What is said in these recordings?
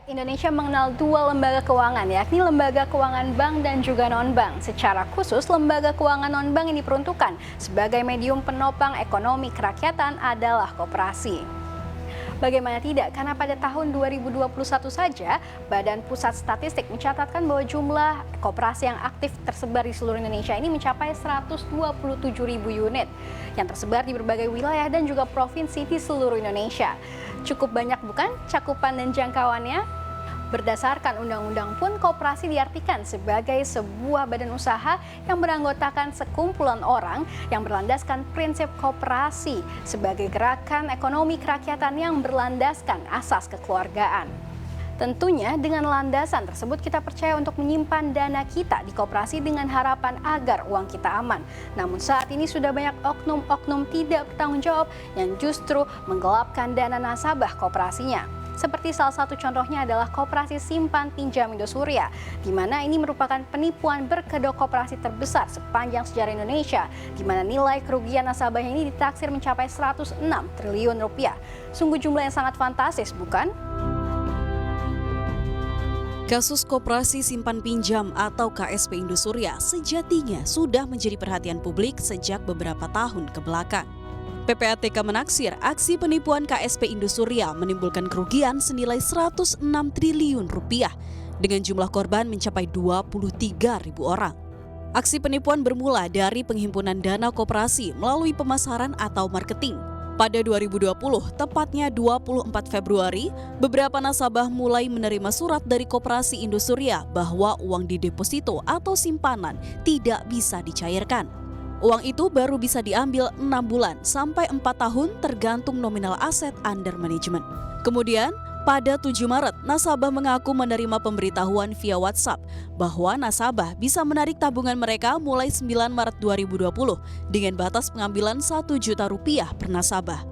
Indonesia mengenal dua lembaga keuangan, yakni lembaga keuangan bank dan juga non-bank. Secara khusus, lembaga keuangan non-bank yang diperuntukkan sebagai medium penopang ekonomi kerakyatan adalah koperasi. Bagaimana tidak, karena pada tahun 2021 saja, Badan Pusat Statistik mencatatkan bahwa jumlah koperasi yang aktif tersebar di seluruh Indonesia ini mencapai 127.000 unit yang tersebar di berbagai wilayah dan juga provinsi di seluruh Indonesia. Cukup banyak bukan cakupan dan jangkauannya? Berdasarkan undang-undang pun, koperasi diartikan sebagai sebuah badan usaha yang beranggotakan sekumpulan orang yang berlandaskan prinsip koperasi sebagai gerakan ekonomi kerakyatan yang berlandaskan asas kekeluargaan. Tentunya dengan landasan tersebut kita percaya untuk menyimpan dana kita di koperasi dengan harapan agar uang kita aman. Namun saat ini sudah banyak oknum-oknum tidak bertanggung jawab yang justru menggelapkan dana nasabah koperasinya. Seperti salah satu contohnya adalah Koperasi Simpan Pinjam Indosuria, di mana ini merupakan penipuan berkedok koperasi terbesar sepanjang sejarah Indonesia, di mana nilai kerugian nasabahnya ini ditaksir mencapai 106 triliun rupiah. Sungguh jumlah yang sangat fantastis, bukan? Kasus Koperasi Simpan Pinjam atau KSP Indosuria sejatinya sudah menjadi perhatian publik sejak beberapa tahun ke belakang. PPATK menaksir aksi penipuan KSP Indosuria menimbulkan kerugian senilai 106 triliun rupiah dengan jumlah korban mencapai 23.000 orang. Aksi penipuan bermula dari penghimpunan dana koperasi melalui pemasaran atau marketing. Pada 2020, tepatnya 24 Februari, beberapa nasabah mulai menerima surat dari Koperasi Indosuria bahwa uang di deposito atau simpanan tidak bisa dicairkan. Uang itu baru bisa diambil 6 bulan sampai 4 tahun tergantung nominal aset under management. Kemudian, pada 7 Maret, nasabah mengaku menerima pemberitahuan via WhatsApp bahwa nasabah bisa menarik tabungan mereka mulai 9 Maret 2020 dengan batas pengambilan Rp1 juta per nasabah.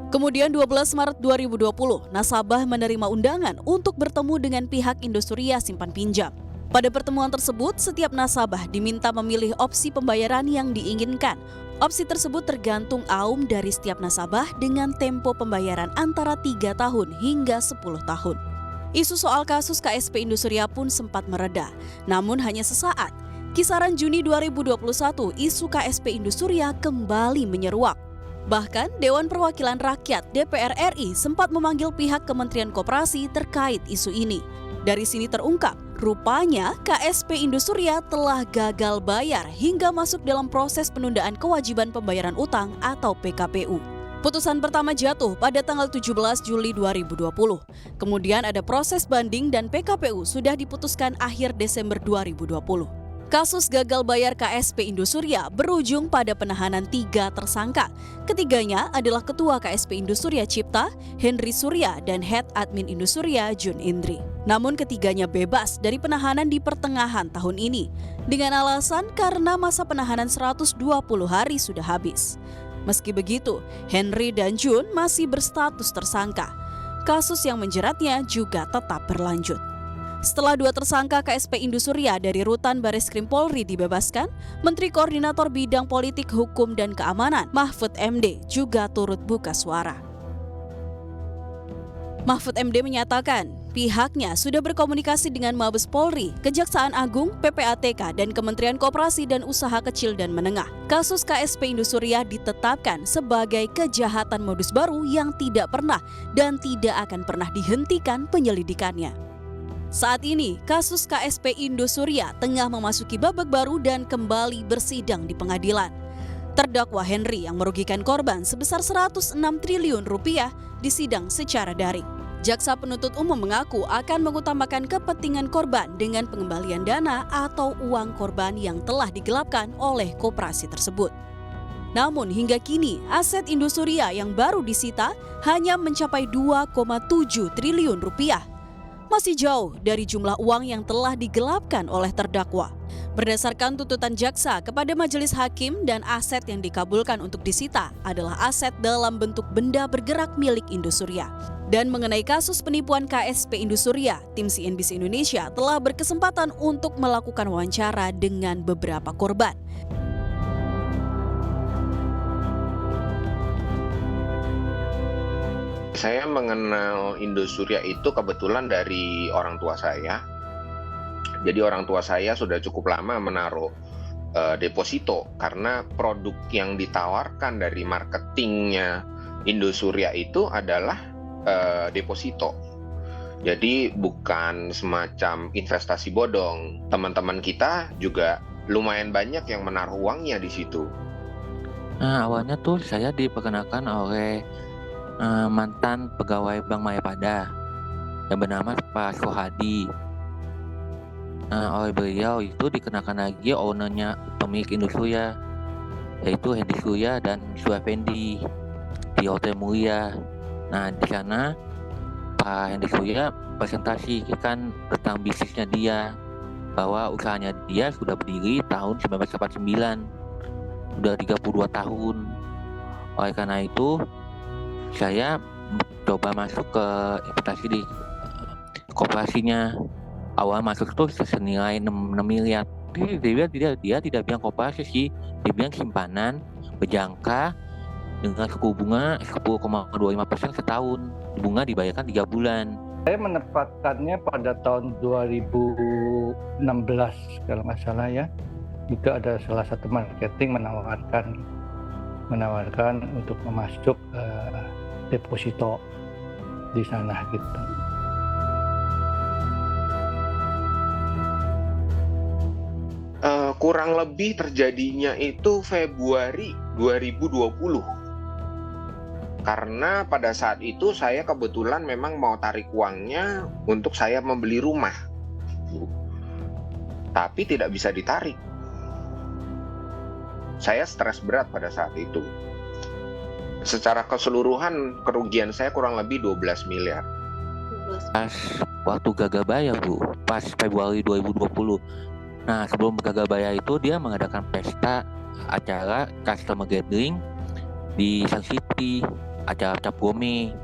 Kemudian 12 Maret 2020, nasabah menerima undangan untuk bertemu dengan pihak Indosuria Simpan Pinjam. Pada pertemuan tersebut, setiap nasabah diminta memilih opsi pembayaran yang diinginkan. Opsi tersebut tergantung aum dari setiap nasabah dengan tempo pembayaran antara 3 tahun hingga 10 tahun. Isu soal kasus KSP Indosuria pun sempat mereda, namun hanya sesaat. Kisaran Juni 2021, isu KSP Indosuria kembali menyeruak. Bahkan Dewan Perwakilan Rakyat DPR RI sempat memanggil pihak Kementerian Koperasi terkait isu ini. Dari sini terungkap, rupanya KSP Indosuria telah gagal bayar hingga masuk dalam proses penundaan kewajiban pembayaran utang atau PKPU. Putusan pertama jatuh pada tanggal 17 Juli 2020. Kemudian ada proses banding dan PKPU sudah diputuskan akhir Desember 2020. Kasus gagal bayar KSP Indosuria berujung pada penahanan 3 tersangka. Ketiganya adalah Ketua KSP Indosuria Cipta, Henry Surya, dan Head Admin Indosuria, Jun Indri. Namun ketiganya bebas dari penahanan di pertengahan tahun ini, dengan alasan karena masa penahanan 120 hari sudah habis. Meski begitu, Henry dan Jun masih berstatus tersangka. Kasus yang menjeratnya juga tetap berlanjut. Setelah 2 tersangka KSP Indosuria dari Rutan Bareskrim Polri dibebaskan, Menteri Koordinator Bidang Politik, Hukum, dan Keamanan, Mahfud MD, juga turut buka suara. Mahfud MD menyatakan, pihaknya sudah berkomunikasi dengan Mabes Polri, Kejaksaan Agung, PPATK, dan Kementerian Koperasi dan Usaha Kecil dan Menengah. Kasus KSP Indosuria ditetapkan sebagai kejahatan modus baru yang tidak pernah dan tidak akan pernah dihentikan penyelidikannya. Saat ini, kasus KSP Indosuria tengah memasuki babak baru dan kembali bersidang di pengadilan. Terdakwa Henry yang merugikan korban sebesar 106 triliun rupiah disidang secara daring. Jaksa penuntut umum mengaku akan mengutamakan kepentingan korban dengan pengembalian dana atau uang korban yang telah digelapkan oleh koperasi tersebut. Namun hingga kini, aset Indosuria yang baru disita hanya mencapai 2,7 triliun rupiah. Masih jauh dari jumlah uang yang telah digelapkan oleh terdakwa. Berdasarkan tuntutan jaksa kepada majelis hakim dan aset yang dikabulkan untuk disita adalah aset dalam bentuk benda bergerak milik Indosuria. Dan mengenai kasus penipuan KSP Indosuria, tim CNBC Indonesia telah berkesempatan untuk melakukan wawancara dengan beberapa korban. Saya mengenal Indosuria itu kebetulan dari orang tua saya. Jadi orang tua saya sudah cukup lama menaruh deposito karena produk yang ditawarkan dari marketingnya Indosuria itu adalah deposito. Jadi bukan semacam investasi bodong. Teman-teman kita juga lumayan banyak yang menaruh uangnya di situ. Nah, awalnya tuh saya diperkenalkan oleh mantan pegawai Bank Mayapada yang bernama Pak Sohadi. Nah, oleh beliau itu dikenakan lagi ownernya pemilik Indosuria, yaitu Hendy Surya dan Suefendi di Hotel Mulia. Nah, di sana Pak Hendy Surya presentasikan tentang bisnisnya dia, bahwa usahanya dia sudah berdiri tahun 1989, sudah 32 tahun. Oleh karena itu, saya coba masuk ke investasi di koperasinya. Awal masuk itu senilai 6 miliar. Dia tidak bilang koperasi sih, dia bilang simpanan berjangka dengan suku bunga 10,25% setahun. Bunga dibayarkan 3 bulan. Saya menempatkannya pada tahun 2016 kalau nggak salah ya. Itu ada salah satu marketing menawarkan untuk memasuk deposito di sana gitu. Kurang lebih terjadinya itu Februari 2020. Karena pada saat itu saya kebetulan memang mau tarik uangnya untuk saya membeli rumah. Tapi tidak bisa ditarik. Saya stres berat pada saat itu. Secara keseluruhan kerugian saya kurang lebih 12 miliar. Pas waktu gagal bayar, Bu, pas Februari 2020. Nah, sebelum gagal bayar itu dia mengadakan pesta acara customer gathering di Sun City, acara cap gome.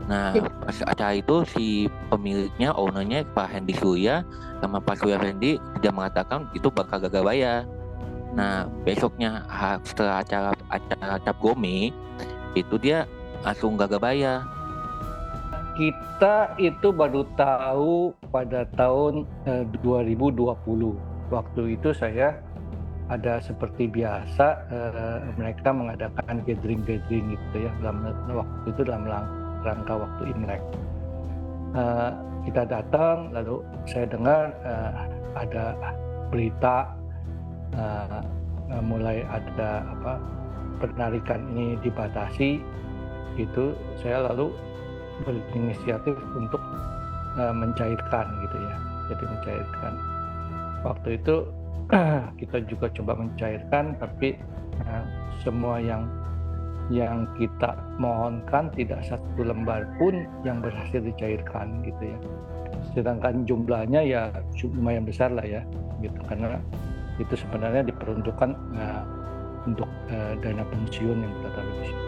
Nah, pas acara itu si pemiliknya, ownernya Pak Hendy Surya sama Pak Surya Fendi tidak mengatakan itu bakal gagal bayar. Nah, besoknya setelah acara cap gome itu dia langsung gagal bayar. Kita itu baru tahu pada tahun 2020. Waktu itu saya ada seperti biasa mereka mengadakan gathering gitu ya waktu itu dalam rangka waktu Imlek. Kita datang, lalu saya dengar ada berita mulai ada penarikan ini dibatasi. Itu saya lalu berinisiatif untuk mencairkan gitu ya. Jadi mencairkan. Waktu itu kita juga coba mencairkan, tapi semua yang kita mohonkan tidak satu lembar pun yang berhasil dicairkan gitu ya. Sedangkan jumlahnya ya lumayan besar lah ya, gitu, karena itu sebenarnya diperuntukkan untuk dana pensiun yang kita taruh di sini.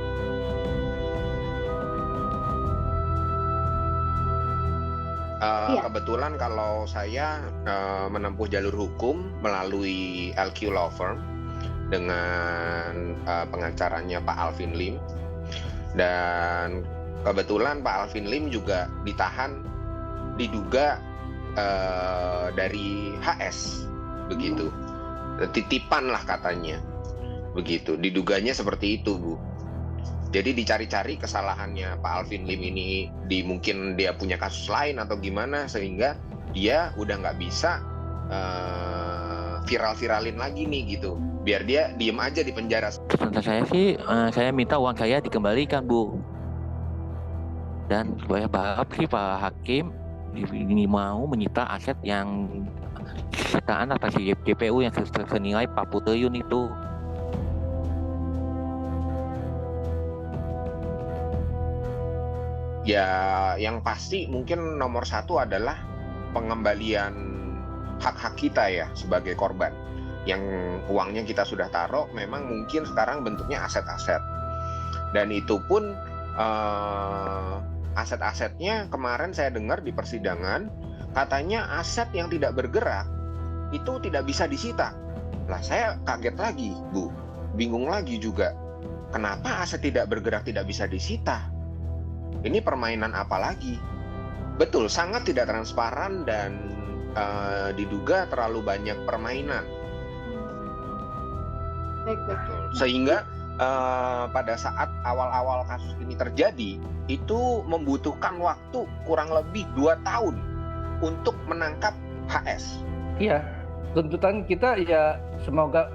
Kebetulan kalau saya menempuh jalur hukum melalui LQ Law Firm dengan pengacaranya Pak Alvin Lim, dan kebetulan Pak Alvin Lim juga ditahan diduga dari HS begitu, titipan lah katanya begitu, diduganya seperti itu, Bu. Jadi dicari-cari kesalahannya Pak Alvin Lim ini, mungkin dia punya kasus lain atau gimana, sehingga dia udah nggak bisa viral-viralin lagi nih gitu, biar dia diem aja di penjara. Tentang saya sih, saya minta uang saya dikembalikan, Bu. Dan saya berharap sih Pak Hakim ini mau menyita aset yang sitaan atas JPU yang senilai 40 triliun itu. Ya, yang pasti mungkin nomor satu adalah pengembalian hak-hak kita ya sebagai korban. Yang uangnya kita sudah taruh, memang mungkin sekarang bentuknya aset-aset. Dan itu pun aset-asetnya kemarin saya dengar di persidangan, katanya aset yang tidak bergerak itu tidak bisa disita. Lah saya kaget lagi, Bu. Bingung lagi juga. kenapa aset tidak bergerak tidak bisa disita? Ini permainan apa lagi? Betul, sangat tidak transparan dan diduga terlalu banyak permainan. Betul. Sehingga pada saat awal-awal kasus ini terjadi, itu membutuhkan waktu kurang lebih 2 tahun untuk menangkap HS. Iya, tuntutan kita ya semoga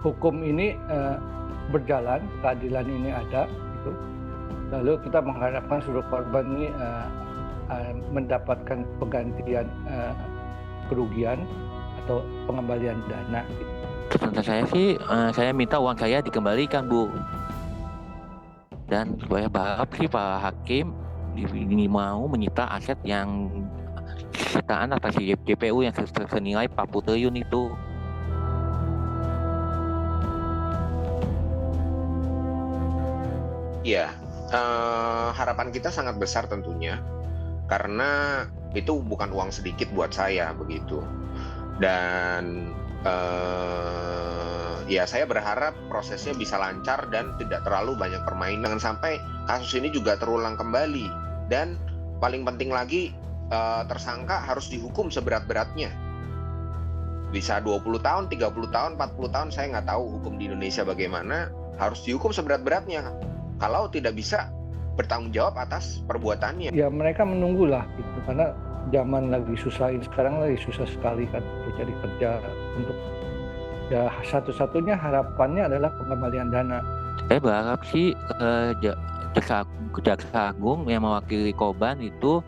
hukum ini berjalan, keadilan ini ada, gitu. Lalu kita mengharapkan seluruh korban ini mendapatkan penggantian kerugian atau pengembalian dana. Gitu. Tuntutan saya sih, saya minta uang saya dikembalikan, Bu. Dan saya berharap sih Pak Hakim ini mau menyita aset yang sitaan atas JPU yang senilai 40 triliun itu. Ya, harapan kita sangat besar tentunya, karena itu bukan uang sedikit buat saya begitu. Dan ya saya berharap prosesnya bisa lancar dan tidak terlalu banyak permainan. Jangan sampai kasus ini juga terulang kembali. Dan paling penting lagi, tersangka harus dihukum seberat-beratnya. Bisa 20 tahun, 30 tahun, 40 tahun, saya nggak tahu hukum di Indonesia bagaimana, harus dihukum seberat-beratnya. Kalau tidak bisa bertanggung jawab atas perbuatannya. Ya mereka menunggulah gitu, karena zaman lagi susah, sekarang lagi susah sekali kan untuk cari kerja, untuk ya satu-satunya harapannya adalah pengembalian dana. Saya berharap sih Jaksa Agung yang mewakili korban itu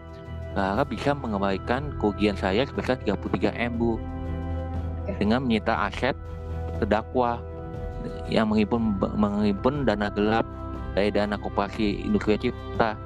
berharap bisa mengembalikan kerugian saya sebesar 33M, Bu. Dengan menyita aset terdakwa yang menghimpun dana gelap dari dana Koperasi Industri Cipta.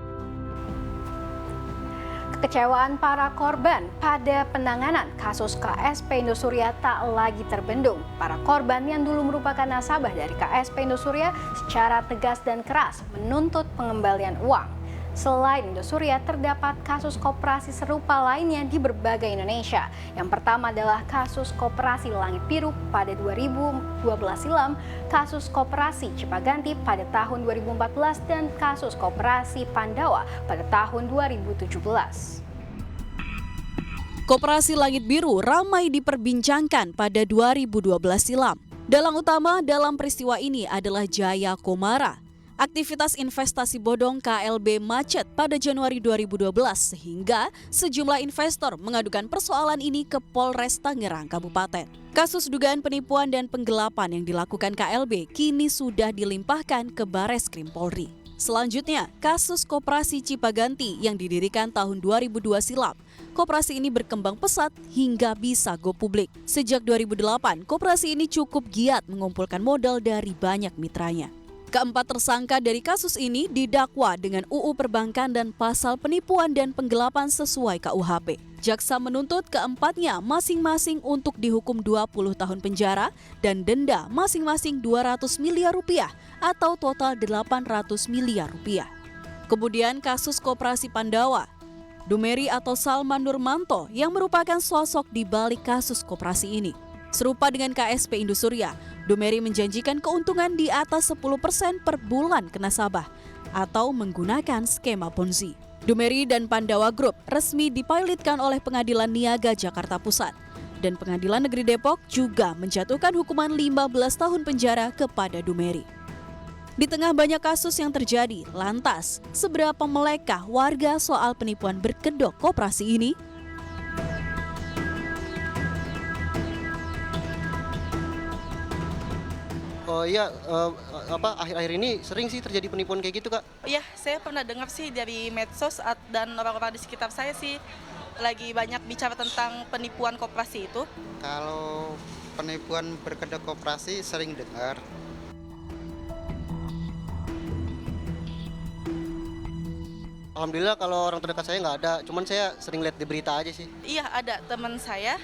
Kekecewaan para korban pada penanganan kasus KSP Indosuria tak lagi terbendung. Para korban yang dulu merupakan nasabah dari KSP Indosuria secara tegas dan keras menuntut pengembalian uang. Selain Indosuria, terdapat kasus koperasi serupa lainnya di berbagai Indonesia. Yang pertama adalah kasus koperasi Langit Biru pada 2012 silam, kasus koperasi Cipaganti pada tahun 2014, dan kasus koperasi Pandawa pada tahun 2017. Koperasi Langit Biru ramai diperbincangkan pada 2012 silam. Dalang utama dalam peristiwa ini adalah Jaya Komara. Aktivitas investasi bodong KLB macet pada Januari 2012 sehingga sejumlah investor mengadukan persoalan ini ke Polres Tangerang Kabupaten. Kasus dugaan penipuan dan penggelapan yang dilakukan KLB kini sudah dilimpahkan ke Bareskrim Polri. Selanjutnya, kasus Koperasi Cipaganti yang didirikan tahun 2002 silam. Koperasi ini berkembang pesat hingga bisa go publik. Sejak 2008, koperasi ini cukup giat mengumpulkan modal dari banyak mitranya. Keempat tersangka dari kasus ini didakwa dengan UU Perbankan dan pasal penipuan dan penggelapan sesuai KUHP. Jaksa menuntut keempatnya masing-masing untuk dihukum 20 tahun penjara dan denda masing-masing 200 miliar rupiah atau total 800 miliar rupiah. Kemudian kasus Koperasi Pandawa. Dumeri atau Salman Nurmanto yang merupakan sosok di balik kasus koperasi ini. Serupa dengan KSP Indosuria, Dumeri menjanjikan keuntungan di atas 10% per bulan ke nasabah atau menggunakan skema Ponzi. Dumeri dan Pandawa Group resmi dipilotkan oleh Pengadilan Niaga Jakarta Pusat dan Pengadilan Negeri Depok juga menjatuhkan hukuman 15 tahun penjara kepada Dumeri. Di tengah banyak kasus yang terjadi, lantas seberapa melekah warga soal penipuan berkedok koperasi ini? Oh iya, akhir-akhir ini sering sih terjadi penipuan kayak gitu, Kak? Iya, saya pernah dengar sih dari medsos dan orang-orang di sekitar saya sih lagi banyak bicara tentang penipuan koperasi itu. Kalau penipuan berkedok koperasi sering dengar. Alhamdulillah kalau orang terdekat saya nggak ada, cuman saya sering lihat di berita aja sih. Iya, ada teman saya,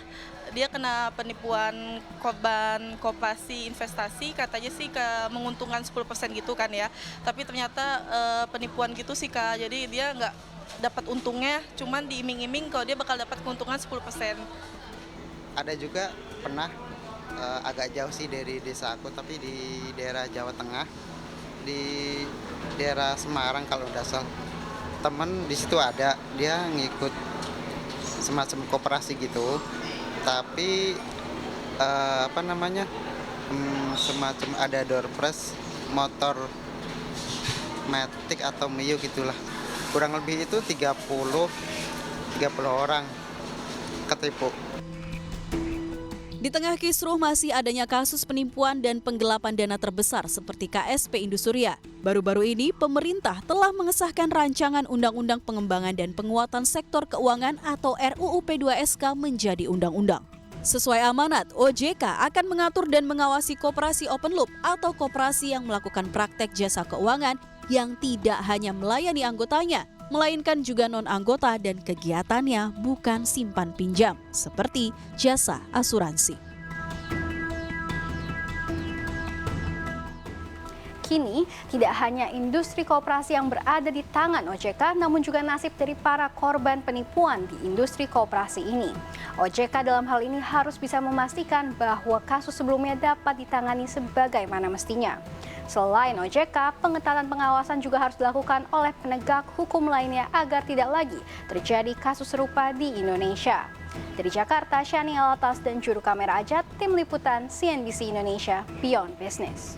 dia kena penipuan korban koperasi investasi, katanya sih menguntungkan 10% gitu kan ya. Tapi ternyata penipuan gitu sih Kak, jadi dia nggak dapat untungnya, cuman diiming-iming kalau dia bakal dapat keuntungan 10%. Ada juga pernah agak jauh sih dari desa aku, tapi di daerah Jawa Tengah, di daerah Semarang kalau nggak salah. Temen di situ ada, dia ngikut semacam koperasi gitu, tapi apa namanya, semacam ada door prize motor Matic atau Mio gitulah. Kurang lebih itu 30 orang ketipu. Di tengah kisruh masih adanya kasus penipuan dan penggelapan dana terbesar seperti KSP Indosuria. Baru-baru ini pemerintah telah mengesahkan rancangan Undang-Undang Pengembangan dan Penguatan Sektor Keuangan atau RUU P2SK menjadi undang-undang. Sesuai amanat, OJK akan mengatur dan mengawasi koperasi open loop atau koperasi yang melakukan praktek jasa keuangan yang tidak hanya melayani anggotanya, melainkan juga non-anggota dan kegiatannya bukan simpan pinjam, seperti jasa asuransi. Kini, tidak hanya industri koperasi yang berada di tangan OJK, namun juga nasib dari para korban penipuan di industri koperasi ini. OJK dalam hal ini harus bisa memastikan bahwa kasus sebelumnya dapat ditangani sebagaimana mestinya. Selain OJK, pengetatan pengawasan juga harus dilakukan oleh penegak hukum lainnya agar tidak lagi terjadi kasus serupa di Indonesia. Dari Jakarta, Shani Alatas dan juru kamera Ajat, tim liputan CNBC Indonesia, Beyond Business.